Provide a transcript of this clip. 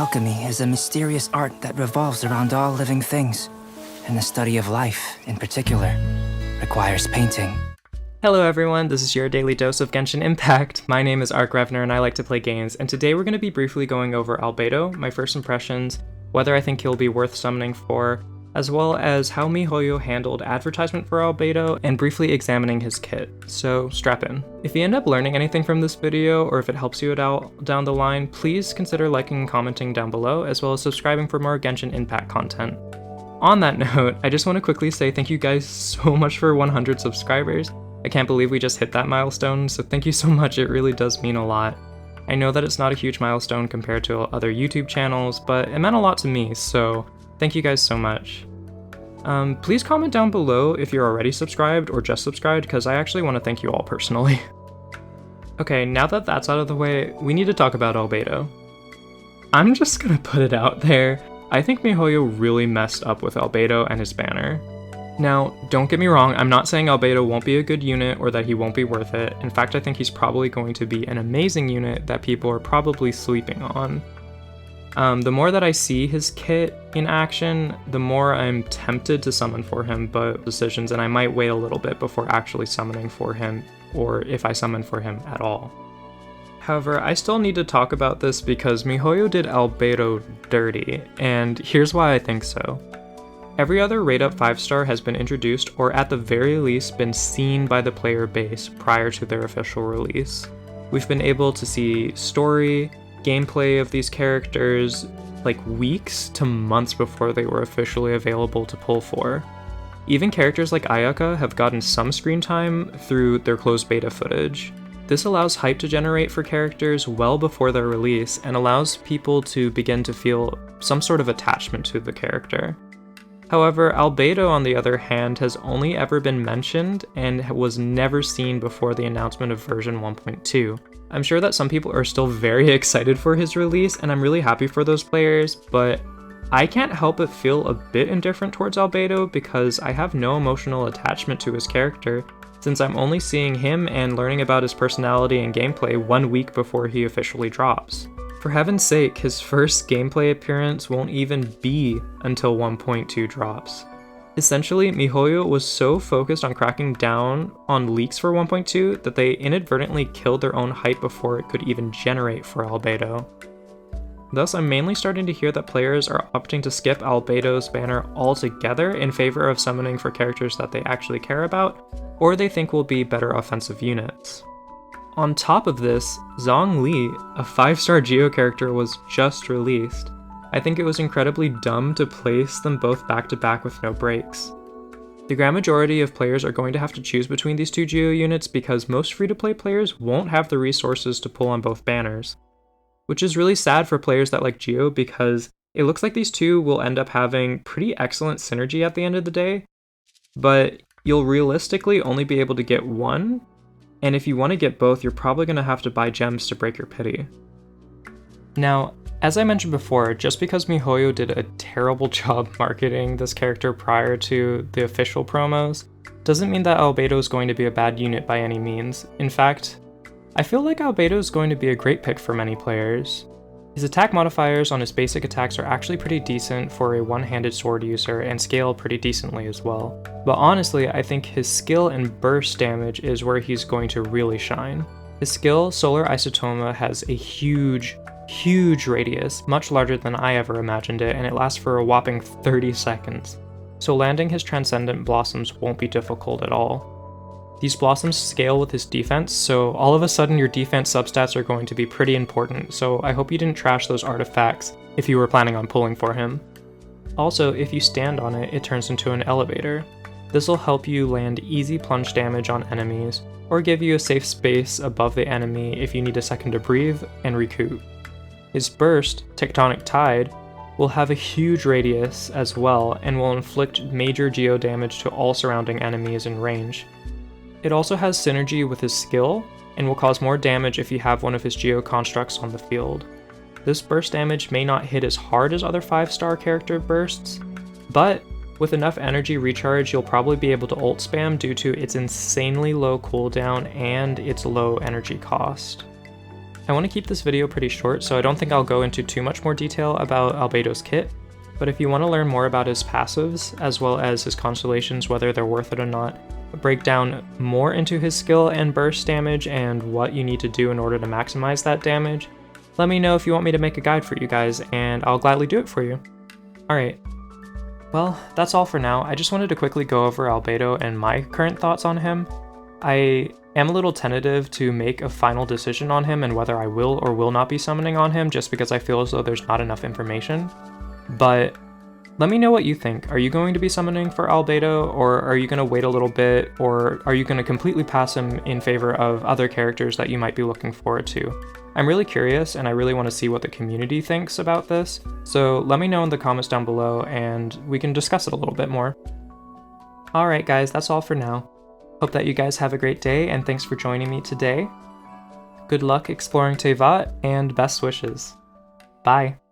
Alchemy is a mysterious art that revolves around all living things, and the study of life, in particular, requires painting. Hello everyone, this is your daily dose of Genshin Impact. My name is Ark Revner and I like to play games, and today we're going to be briefly going over Albedo, my first impressions, whether I think he'll be worth summoning for, as well as how Mihoyo handled advertisement for Albedo, and briefly examining his kit, so strap in. If you end up learning anything from this video, or if it helps you out down the line, please consider liking and commenting down below, as well as subscribing for more Genshin Impact content. On that note, I just want to quickly say thank you guys so much for 100 subscribers. I can't believe we just hit that milestone, so thank you so much, it really does mean a lot. I know that it's not a huge milestone compared to other YouTube channels, but it meant a lot to me, so thank you guys so much. Please comment down below if you're already subscribed or just subscribed, because I actually want to thank you all personally. Okay, now that that's out of the way, we need to talk about Albedo. I'm just gonna put it out there, I think Mihoyo really messed up with Albedo and his banner. Now, don't get me wrong, I'm not saying Albedo won't be a good unit or that he won't be worth it. In fact, I think he's probably going to be an amazing unit that people are probably sleeping on. The more that I see his kit in action, the more I'm tempted to summon for him, but decisions, and I might wait a little bit before actually summoning for him, or if I summon for him at all. However, I still need to talk about this because Mihoyo did Albedo dirty, and here's why I think so. Every other rate up 5-star has been introduced, or at the very least been seen by the player base prior to their official release. We've been able to see story, gameplay of these characters like weeks to months before they were officially available to pull for. Even characters like Ayaka have gotten some screen time through their closed beta footage. This allows hype to generate for characters well before their release and allows people to begin to feel some sort of attachment to the character. However, Albedo, on the other hand, has only ever been mentioned and was never seen before the announcement of version 1.2. I'm sure that some people are still very excited for his release, and I'm really happy for those players, but I can't help but feel a bit indifferent towards Albedo because I have no emotional attachment to his character, since I'm only seeing him and learning about his personality and gameplay 1 week before he officially drops. For heaven's sake, his first gameplay appearance won't even be until 1.2 drops. Essentially, Mihoyo was so focused on cracking down on leaks for 1.2 that they inadvertently killed their own hype before it could even generate for Albedo. Thus, I'm mainly starting to hear that players are opting to skip Albedo's banner altogether in favor of summoning for characters that they actually care about, or they think will be better offensive units. On top of this, Zhongli, a 5-star Geo character, was just released. I think it was incredibly dumb to place them both back to back with no breaks. The grand majority of players are going to have to choose between these two Geo units because most free-to-play players won't have the resources to pull on both banners. Which is really sad for players that like Geo because it looks like these two will end up having pretty excellent synergy at the end of the day, but you'll realistically only be able to get one, and if you want to get both, you're probably going to have to buy gems to break your pity. Now, as I mentioned before, just because Mihoyo did a terrible job marketing this character prior to the official promos, doesn't mean that Albedo is going to be a bad unit by any means. In fact, I feel like Albedo is going to be a great pick for many players. His attack modifiers on his basic attacks are actually pretty decent for a one-handed sword user and scale pretty decently as well. But honestly, I think his skill and burst damage is where he's going to really shine. His skill, Solar Isotoma, has a huge radius, much larger than I ever imagined it, and it lasts for a whopping 30 seconds. So landing his Transcendent Blossoms won't be difficult at all. These blossoms scale with his defense, so all of a sudden your defense substats are going to be pretty important, so I hope you didn't trash those artifacts if you were planning on pulling for him. Also, if you stand on it, it turns into an elevator. This will help you land easy plunge damage on enemies, or give you a safe space above the enemy if you need a second to breathe and recoup. His burst, Tectonic Tide, will have a huge radius as well and will inflict major geo damage to all surrounding enemies in range. It also has synergy with his skill, and will cause more damage if you have one of his Geo constructs on the field. This burst damage may not hit as hard as other 5-star character bursts, but with enough energy recharge you'll probably be able to ult spam due to its insanely low cooldown and its low energy cost. I want to keep this video pretty short, so I don't think I'll go into too much more detail about Albedo's kit, but if you want to learn more about his passives, as well as his constellations, whether they're worth it or not, break down more into his skill and burst damage and what you need to do in order to maximize that damage, let me know if you want me to make a guide for you guys, and I'll gladly do it for you. Alright, well, that's all for now. I just wanted to quickly go over Albedo and my current thoughts on him. I am a little tentative to make a final decision on him and whether I will or will not be summoning on him, just because I feel as though there's not enough information. But let me know what you think. Are you going to be summoning for Albedo, or are you going to wait a little bit, or are you going to completely pass him in favor of other characters that you might be looking forward to? I'm really curious, and I really want to see what the community thinks about this, so let me know in the comments down below and we can discuss it a little bit more. Alright guys, that's all for now. Hope that you guys have a great day, and thanks for joining me today. Good luck exploring Tevat, and best wishes. Bye!